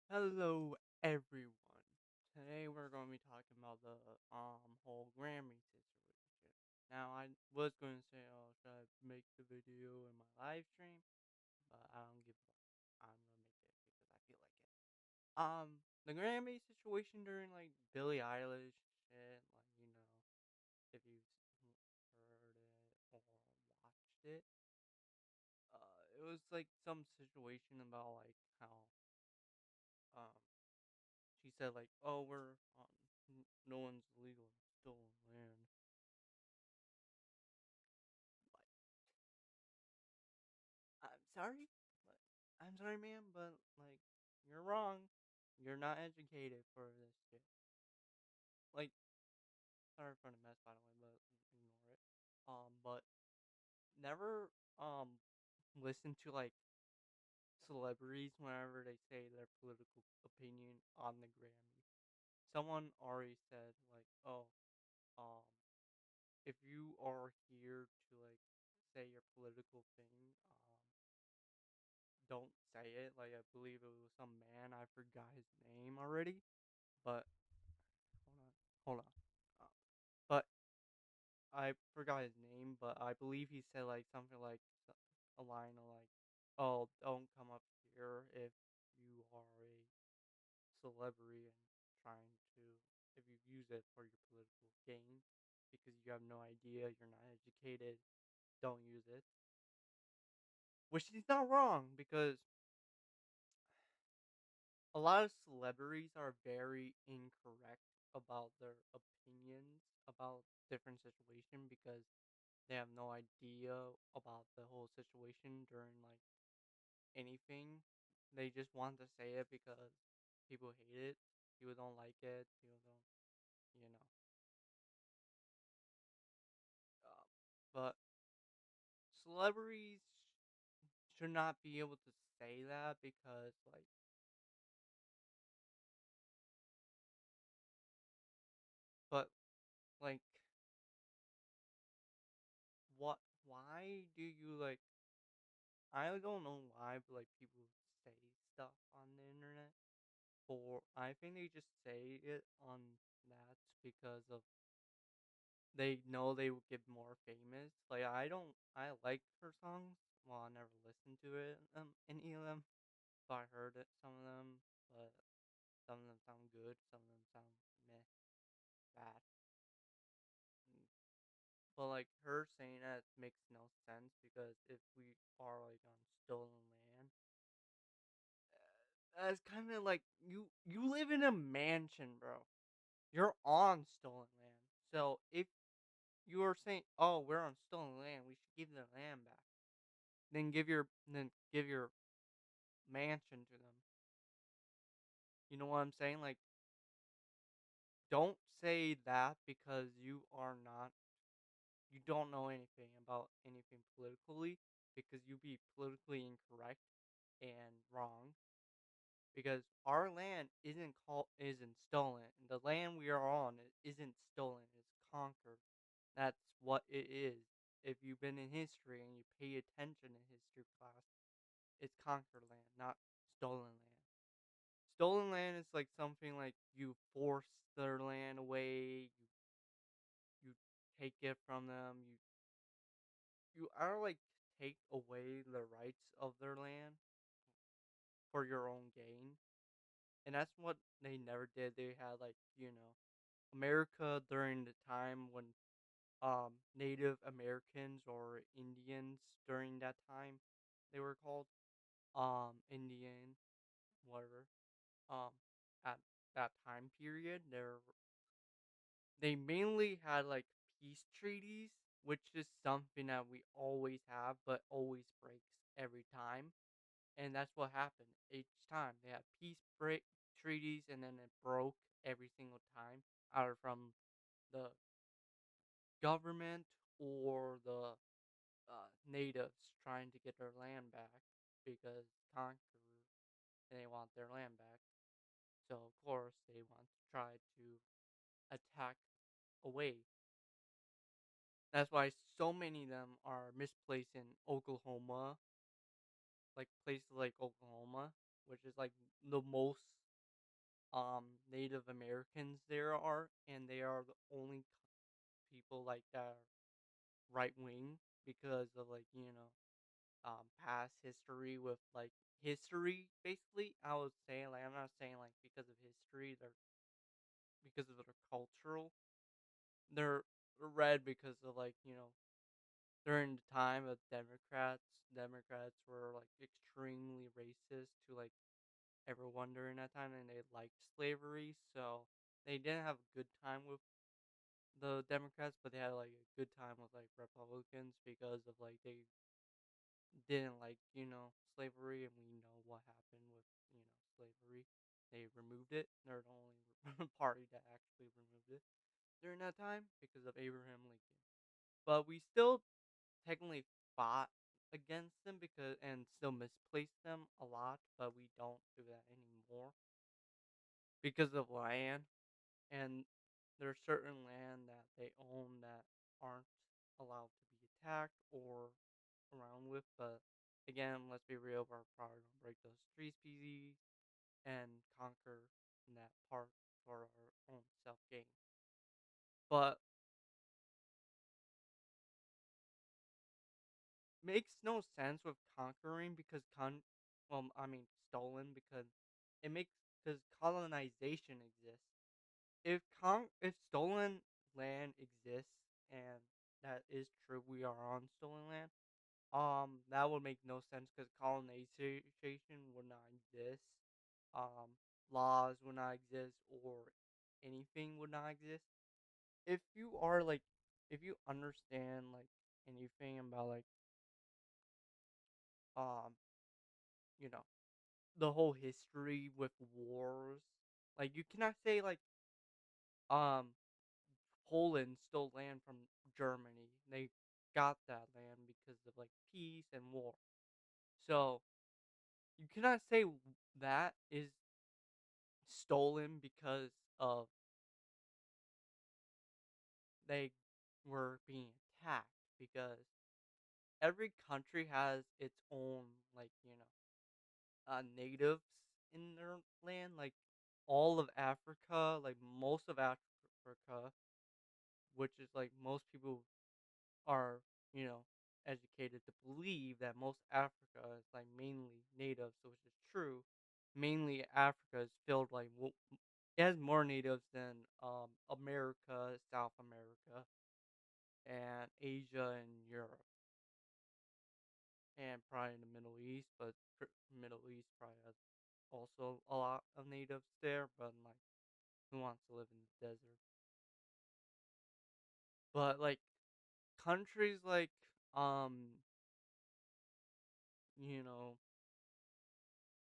Hello, everyone. Today we're going to be talking about the whole Grammy situation. Now, I was going to say, oh, should I make the video in my live stream? But I don't give a fuck. I'm gonna make it because I feel like it. The Grammy situation during like Billie Eilish shit, like if you've heard it or watched it, it was like some situation about like how um she said like, "Oh, we're on no one's illegal stolen land." What? I'm sorry, but I'm sorry, ma'am, but like, you're wrong. You're not educated for this shit. Like, sorry for the mess, by the way, but ignore it. But never listen to like celebrities whenever they say their political opinion on the Grammy. Someone already said like, "Oh, um, if you are here to like say your political thing, don't say it." Like I believe it was some man. I forgot his name already, but hold on, hold on. Uh, but I forgot his name, but I believe he said like something like a line of like, "Oh, don't come up here if you are a celebrity and trying to if you use it for your political gain because you have no idea, you're not educated. Don't use it." Which he's not wrong because a lot of celebrities are very incorrect about their opinions about different situation because they have no idea about the whole situation during like anything. They just want to say it because people hate it, people don't like it, people don't, you know. Um, but celebrities should not be able to say that because but like what? Why do you like? I don't know why, but like people say stuff on the internet. For I think they just say it on that because of they know they will get more famous. Like I don't, I like her songs. Well, I never listened to it, any of them. But I heard it, some of them, but some of them sound good, some of them sound meh, bad. Mm. But like her saying that makes no sense because if we are like on stolen land, it's kind of like you live in a mansion, bro. You're on stolen land. So if you are saying, "Oh, we're on stolen land. We should give the land back," then give your mansion to them. You know what I'm saying? Like, don't say that because you don't know anything about anything politically because you be politically incorrect and wrong because our land isn't stolen. The land we are on isn't stolen. It's conquered. That's what it is. If you've been in history and you pay attention in history class, it's conquered land, not stolen land. Stolen land is like something like you force their land away, you take it from them, you are like take away the rights of their land for your own gain. And that's what they never did. They had like, America during the time when Native Americans or Indians during that time they were called Indian whatever um at that time period they mainly had like peace treaties, which is something that we always have but always breaks every time. And that's what happened each time. They had peace break treaties and then it broke every single time, either from the government or the natives trying to get their land back because conquerors and they want their land back. So of course they want to try to attack away. That's why so many of them are misplaced in Oklahoma, like places like Oklahoma, which is like the most Native Americans there are, and they are the only people like that are right wing because of like past history with like history basically. I was saying like I'm not saying like because of history, they're because of their cultural. They're red because of like during the time of Democrats were like extremely racist to like everyone during that time, and they liked slavery, so they didn't have a good time with the Democrats, but they had like a good time with like Republicans because of like they didn't like slavery, and we know what happened with slavery. They removed it. They're the only party that actually removed it during that time because of Abraham Lincoln. But we still technically fought against them because and still misplaced them a lot, but we don't do that anymore because of land. And there's certain land that they own that aren't allowed to be attacked or around with. But again, let's be real, we're probably gonna break those trees peasy and conquer that part for our own self gain. But makes no sense with conquering because stolen because it makes because colonization exists. If stolen land exists and that is true, we are on stolen land. That would make no sense because colonization would not exist. Um, Laws would not exist or anything would not exist. If you are like, if you understand like anything about like, um, you know, the whole history with wars, like you cannot say like, um, Poland stole land from Germany. They got that land because of like peace and war. So you cannot say that is stolen because of they were being attacked because every country has its own like natives in their land, like all of Africa, like most of Africa, which is like most people are, you know, educated to believe that most Africa is like mainly natives, so which is true. Mainly Africa is filled like it has more natives than America, South America, and Asia and Europe, and probably in the Middle East. But Middle East probably has also a lot of natives there. But like, who wants to live in the desert? But like countries like you know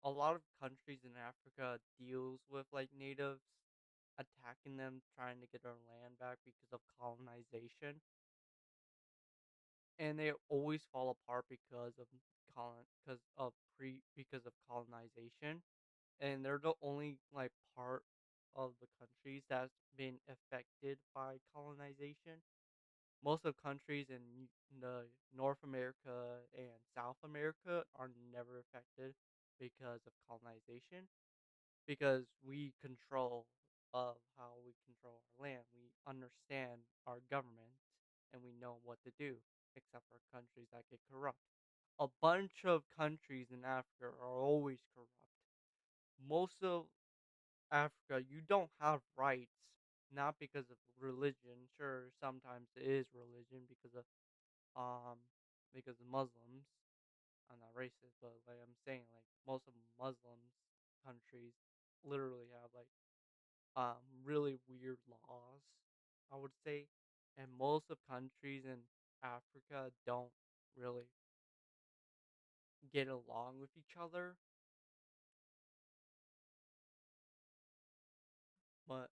a lot of countries in Africa deals with like natives attacking them, trying to get their land back because of colonization, and they always fall apart because of colonization, and they're the only like part of the countries that's been affected by colonization. Most of countries in the North America and South America are never affected because of colonization because we control of how we control our land. We understand our government and we know what to do, except for countries that get corrupt. A bunch of countries in Africa are always corrupt. Most of Africa, you don't have rights, not because of religion. Sure, sometimes it is religion um because of Muslims. I'm not racist, but like I'm saying, like most of Muslims countries literally have like really weird laws, I would say. And most of countries in Africa don't really get along with each other. But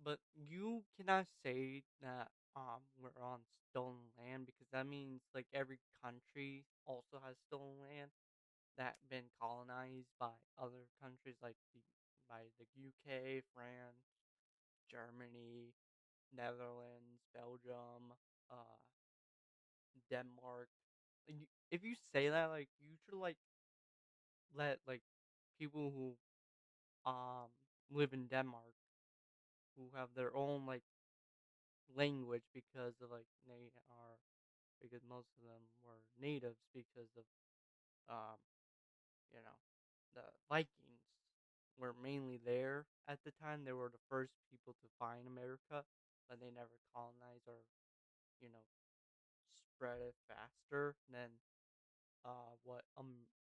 but you cannot say that we're on stolen land because that means like every country also has stolen land that been colonized by other countries like by the UK, France, Germany, Netherlands, Belgium, uh Denmark. If you say that, like you should like let like people who um live in Denmark who have their own like language because of like they are because most of them were natives because of um you know the Vikings were mainly there at the time. They were the first people to find America, but they never colonized or you know spread it faster than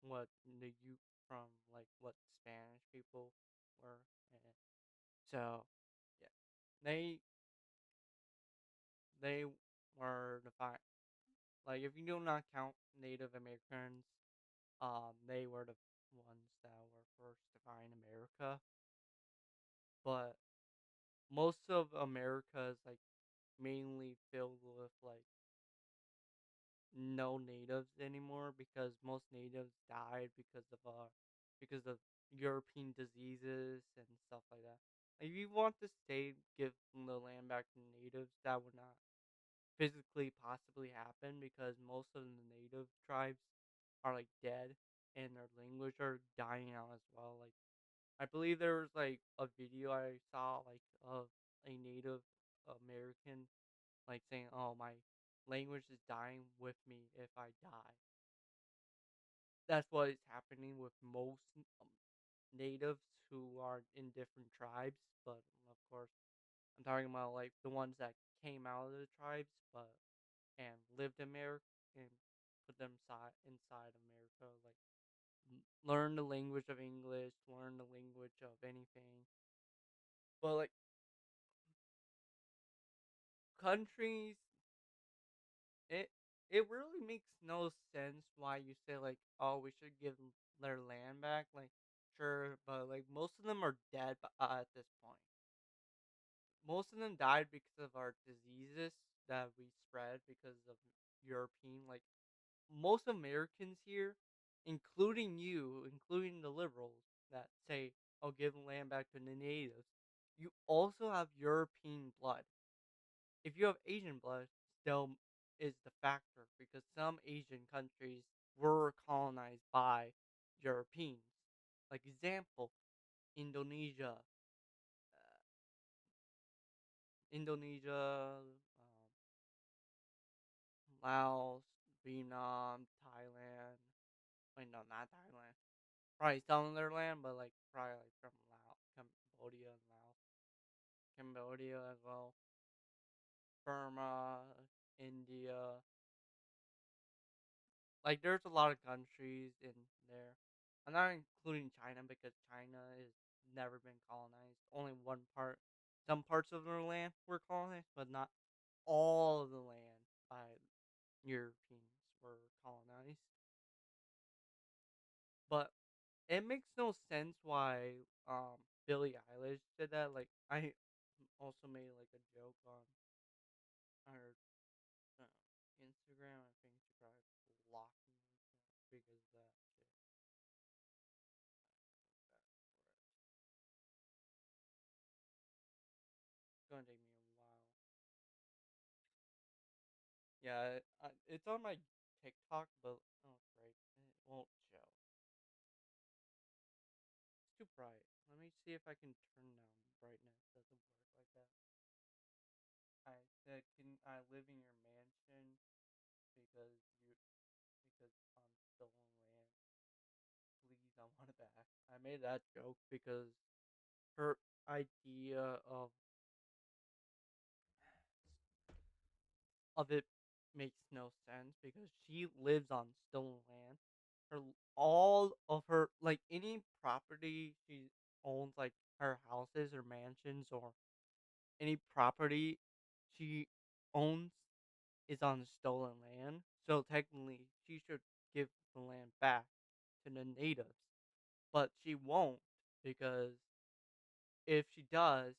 what the you from like what Spanish people were. So yeah, they they were the like if you do not count Native Americans, they were the ones that were first to find America. But most of America is like mainly filled with like no natives anymore because most natives died because of European diseases and stuff like that. Like, if you want to stay give the land back to natives, that would not physically possibly happen because most of the native tribes are like dead and their language are dying out as well. Like I believe there was like a video I saw like of a Native American like saying, "Oh, my language is dying with me if I die." That's what is happening with most natives who are in different tribes. But of course, I'm talking about like the ones that came out of the tribes, but and lived in America and put them inside America. Like learn the language of English, learn the language of anything. But like countries, it it really makes no sense why you say like, oh, we should give their land back. Like, sure, but like most of them are dead at this point. Most of them died because of our diseases that we spread because of European. Like most Americans here, including you, including the liberals that say, "Oh, give the land back to the natives." You also have European blood. If you have Asian blood, still is the factor because some Asian countries were colonized by Europeans. Like example, Indonesia, uh, Indonesia, Laos, Vietnam, Thailand. Wait, no, not Thailand. Probably some of their land, but like probably like from Laos, Cambodia and Laos, Cambodia as well, Burma, India. Like, there's a lot of countries in there. I'm not including China because China has never been colonized. Only one part, some parts of their land were colonized, but not all of the land by Europeans were colonized. But it makes no sense why Billie Eilish did that. Like, I also made like a joke on her um, Instagram. I think she probably blocked me because of that shit. Back for it. It's gonna take me a while. Yeah, it's on my TikTok, but oh great, it won't show. It's too bright. Let me see if I can turn down the brightness. Doesn't work like that. I said, can I live in your mansion because because I'm stolen land? Please, I want it back. I made that joke because her idea of it makes no sense because she lives on stolen land. Her all of her like any property she owns, like her houses or mansions or any property she owns is on stolen land. So technically, she should give the land back to the natives, but she won't because if she does,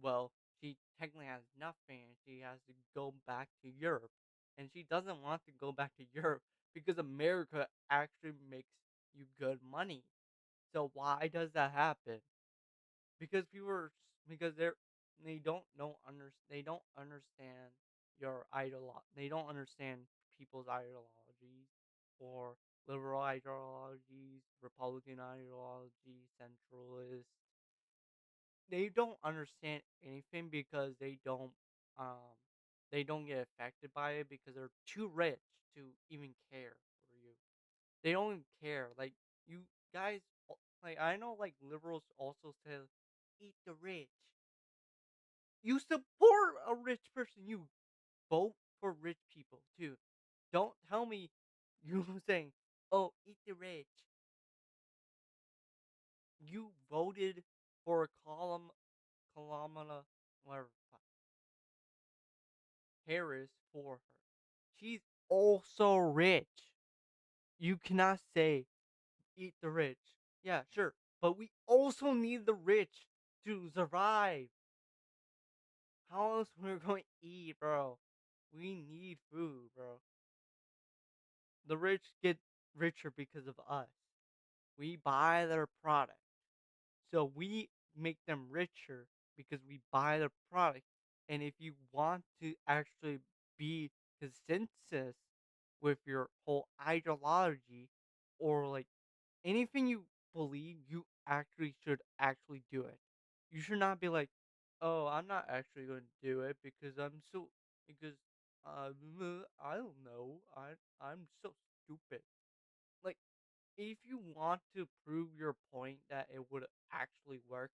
well, she technically has nothing and she has to go back to Europe. And she doesn't want to go back to Europe because America actually makes you good money. So why does that happen? Because because they don't understand your idol they don't understand people's ideologies or liberal ideologies, Republican ideology, centralist. They don't understand anything because um they don't get affected by it because they're too rich to even care for you. They don't even care. Like you guys, like I know, like liberals also say, "Eat the rich." You support a rich person. You vote for rich people too. Don't tell me you saying, "Oh, eat the rich." You voted for a Kamala, whatever, Harris for her. She's also rich. You cannot say eat the rich. Yeah, sure. But we also need the rich to survive. How else we're going to eat, bro? We need food, bro. The rich get richer because of us. We buy their product. So we make them richer because we buy their product. And if you want to actually be consensus with your whole ideology or like anything you believe, you actually should actually do it. You should not be like, oh, I'm not actually going to do it because because uh, I don't know, I'm so stupid. Like if you want to prove your point that it would actually work,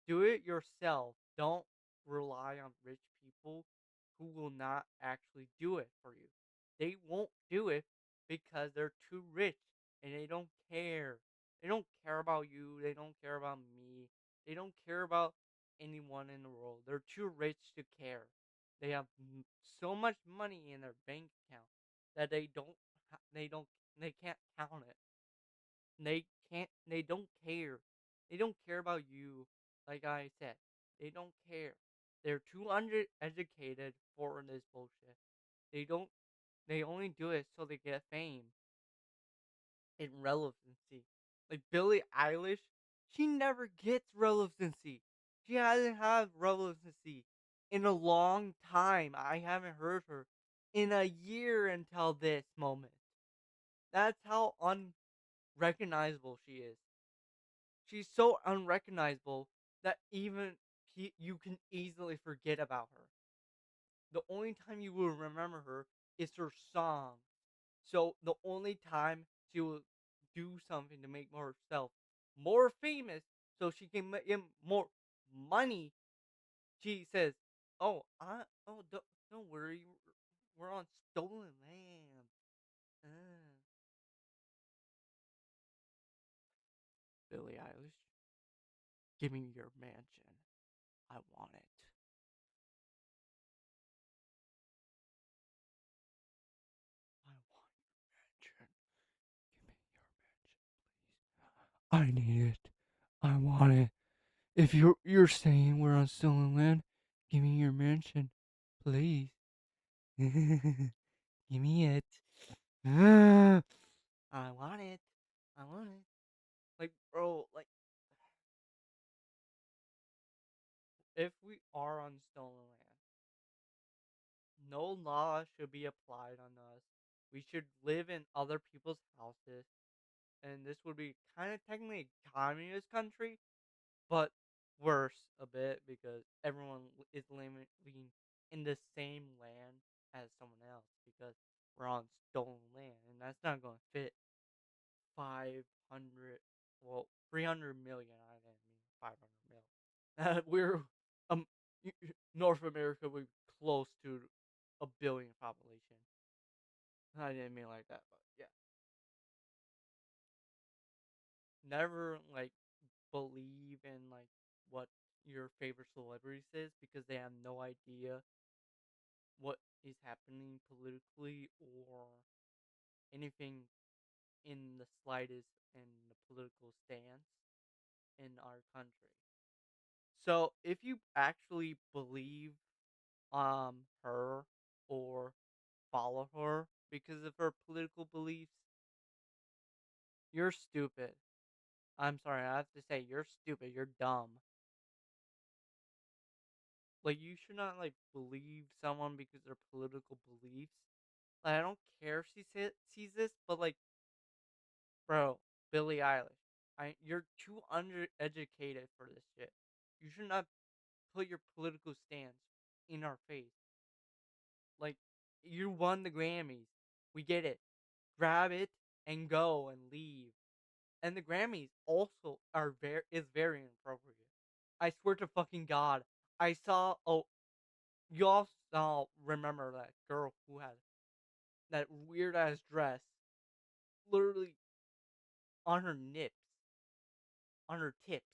do it yourself. Don't rely on rich people who will not actually do it for you. They won't do it because they're too rich and they don't care. They don't care about you. They don't care about me. They don't care about anyone in the world. They're too rich to care. They have so much money in their bank account that they don't they can't count it. They don't care. They don't care about you. Like I said, they don't care. They're too undereducated for this bullshit. They don't they only do it so they get fame and relevancy. Like Billie Eilish, she never gets relevancy. She hasn't had relevancy in a long time. I haven't heard her in a year until this moment. That's how unrecognizable she is. She's so unrecognizable that even you can easily forget about her. The only time you will remember her is her song. So the only time she will do something to make herself more famous so she can make more money, she says, "Oh, don't worry, we're on stolen land." Uh, Billie Eilish, give me your mansion. I want it. I want your mansion. Give me your mansion, please. I need it. I want it. If you're saying we're on stolen land, give me your mansion, please. Give me it. I want it. I want it. Like, bro, like, if we are on stolen land, no law should be applied on us. We should live in other people's houses, and this would be kind of technically a communist country, but worse a bit because everyone is living in the same land as someone else because we're on stolen land, and that's not going to fit 500, well, 300 million. I didn't mean 500 mil. We're um North America would be close to a billion population. I didn't mean like that, but yeah. Never like believe in like what your favorite celebrities is because they have no idea what is happening politically or anything in the slightest in the political stance in our country. So if you actually believe her or follow her because of her political beliefs, you're stupid. I'm sorry, I have to say you're stupid. You're dumb. Like you should not like believe someone because of their political beliefs. Like I don't care if she sees this, but like bro, Billie Eilish. You're too undereducated for this shit. You should not put your political stance in our face. Like, you won the Grammys. We get it. Grab it and go and leave. And the Grammys also are very inappropriate. I swear to fucking God, I saw. Oh, you all saw. Remember that girl who had that weird ass dress, literally on her nips, on her tips.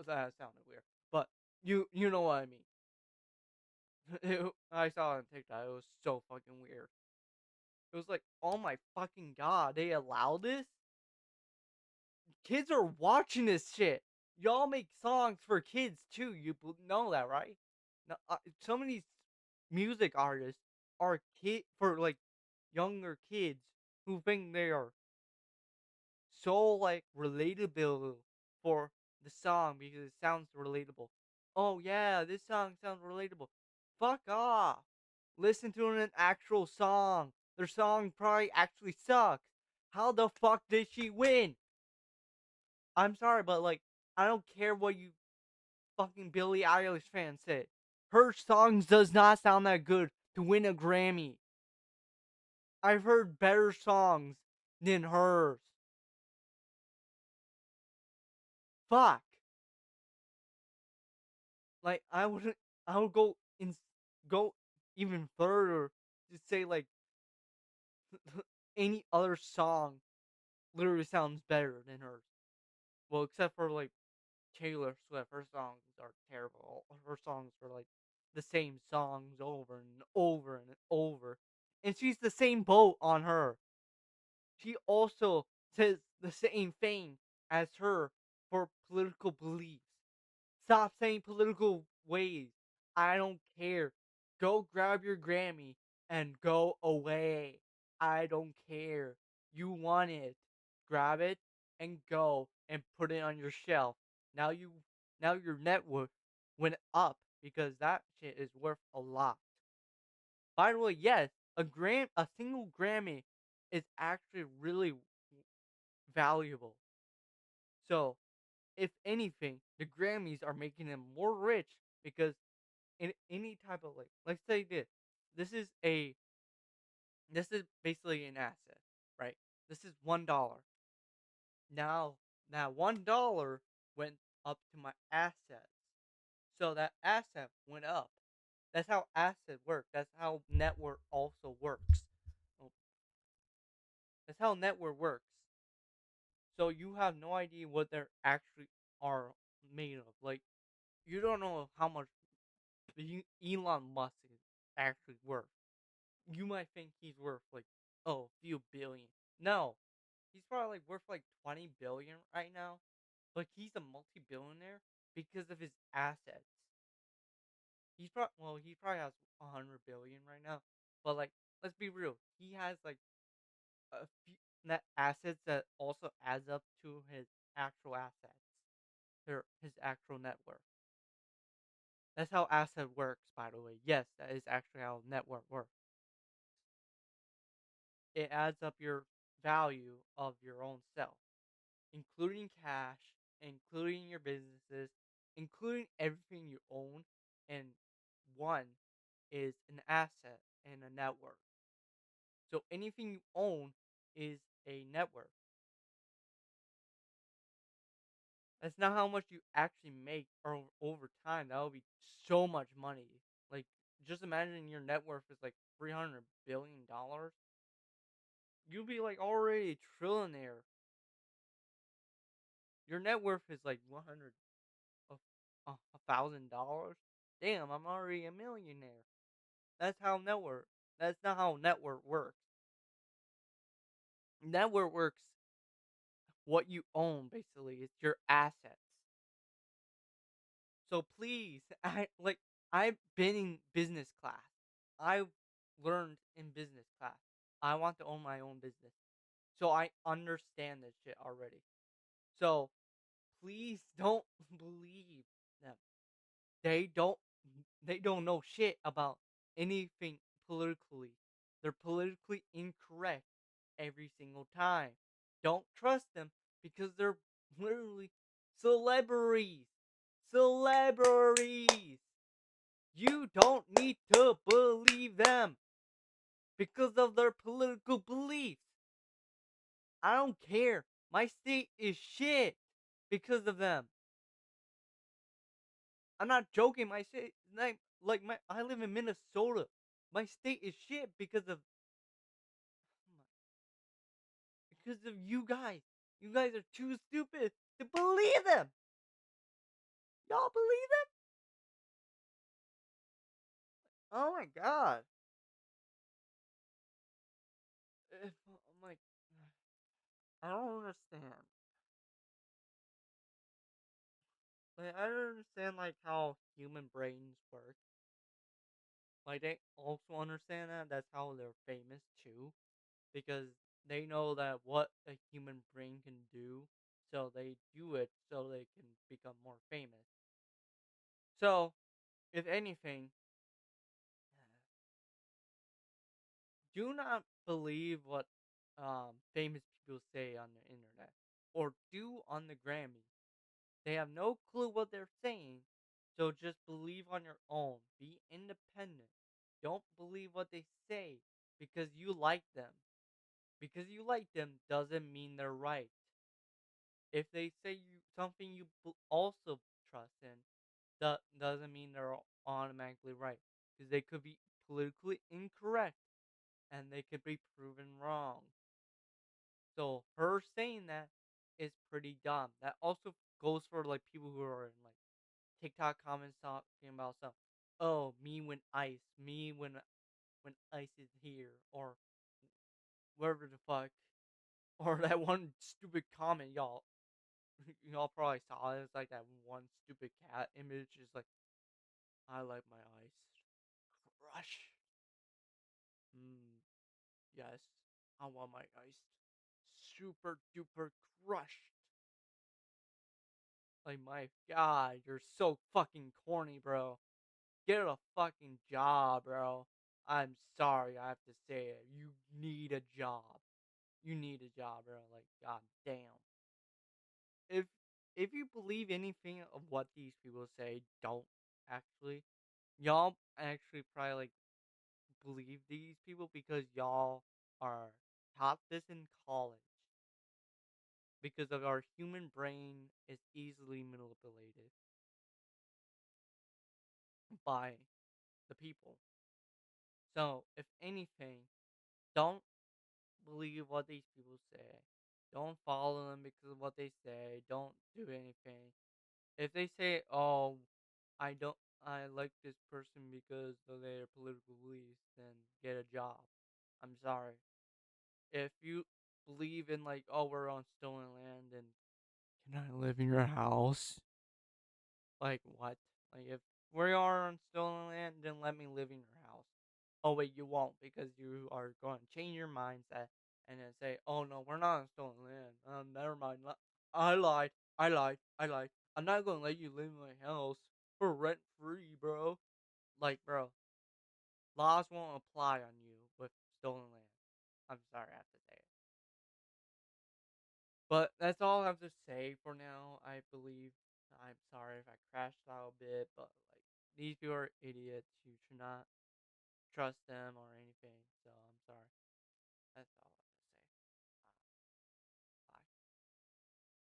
That sounded weird, but you know what I mean. I saw it on TikTok. It was so fucking weird. It was like, oh my fucking God, they allow this? Kids are watching this shit. Y'all make songs for kids too. You know that, right? Now, some of these music artists are kid for like younger kids who think they are so like relatable for the song because it sounds relatable. Oh yeah, this song sounds relatable. Fuck off. Listen to an actual song. Their song probably actually sucks. How the fuck did she win? I'm sorry, but like, I don't care what you fucking Billie Eilish fans say. Her songs does not sound that good to win a Grammy. I've heard better songs than hers. Fuck. Like I would go even further to say like any other song literally sounds better than hers. Well, except for like Taylor Swift, her songs are terrible. Her songs are like the same songs over and over and over. And she's the same boat on her. She also says the same thing as her for political beliefs. Stop saying political ways. I don't care. Go grab your Grammy and go away. I don't care. You want it. Grab it and go and put it on your shelf. Now you now your net worth went up because that shit is worth a lot. By the way, yes, a single Grammy is actually really valuable. So, if anything, the Grammys are making them more rich because in any type of like, let's say this is a this is basically an asset, right? This is $1. Now that $1 went up to my assets, so that asset went up. That's how asset works. That's how network also works. Oh, that's how network works. So you have no idea what they're actually are made of. Like you don't know how much Elon Musk is actually worth. You might think he's worth like few billion. No, he's probably like worth like 20 billion right now. But he's a multi-billionaire because of his assets. He probably has 100 billion right now. But like, let's be real, he has like a few net assets that also adds up to his actual assets, his actual net worth. That's how asset works, by the way. Yes, that is actually how network works. It adds up your value of your own self, including cash, including your businesses, including everything you own, and one is an asset and a network. So anything you own is a network. That's not how much you actually make or over time. That would be so much money. Like just imagine your net worth is like $300 billion. You'll be like already a trillionaire. Your net worth is like 100 $1,000. Damn, I'm already a millionaire. That's how network. That's not how network works. Network works. What you own basically is your assets. So please, I've been in business class. I've learned in business class. I want to own my own business. So I understand this shit already. So please don't believe them. They don't they don't know shit about anything politically. They're politically incorrect. every single time. Don't trust them because they're literally celebrities. Celebrities. You don't need to believe them because of their political beliefs. I don't care. My state is shit because of them. I'm not joking. My state, like my, I live in Minnesota. My state is shit because of you guys. You guys are too stupid to believe them. Y'all believe them? Oh my god. I'm like, I don't understand. Like, I don't understand like how human brains work. Like they also understand that that's how they're famous too, because they know that what a human brain can do, so they do it so they can become more famous. So, if anything, do not believe what famous people say on the internet or do on the Grammys. They have no clue what they're saying, so just believe on your own. Be independent. Don't believe what they say because you like them. Because you like them doesn't mean they're right. If they say something you also trust in, that doesn't mean they're automatically right. Because they could be politically incorrect and they could be proven wrong. So her saying that is pretty dumb. That also goes for like people who are in like TikTok comments talking about stuff. Oh, me when ice, me when ice is here, or wherever the fuck, or that one stupid comment y'all probably saw it. It's like that one stupid cat image. Is like, I like my ice crush. Mm, yes, I want my ice super duper crushed. Like my god, you're so fucking corny, bro. Get a fucking job, bro. I'm sorry, I have to say it. You need a job. You need a job, bro. Like, god damn. If if you believe anything of what these people say, don't actually. Y'all actually probably like believe these people because y'all are taught this in college. Because of our human brain is easily manipulated by the people. So, if anything, don't believe what these people say. Don't follow them because of what they say. Don't do anything. If they say, "Oh, I don't, I like this person because of their political beliefs," then get a job. I'm sorry. If you believe in like, "Oh, we're on stolen land," and can I live in your house? Like what? Like if we are on stolen land, then let me live in your house. Oh wait, you won't because you are going to change your mindset and then say, "Oh no, we're not on stolen land. Never mind. I lied. I lied. I lied. I'm not gonna let you live in my house for rent free, bro." Like, bro, laws won't apply on you with stolen land. I'm sorry, I have to say it. But that's all I have to say for now. I believe. I'm sorry if I crashed out a bit, but like these people are idiots. You should not trust them or anything. So I'm sorry. That's all.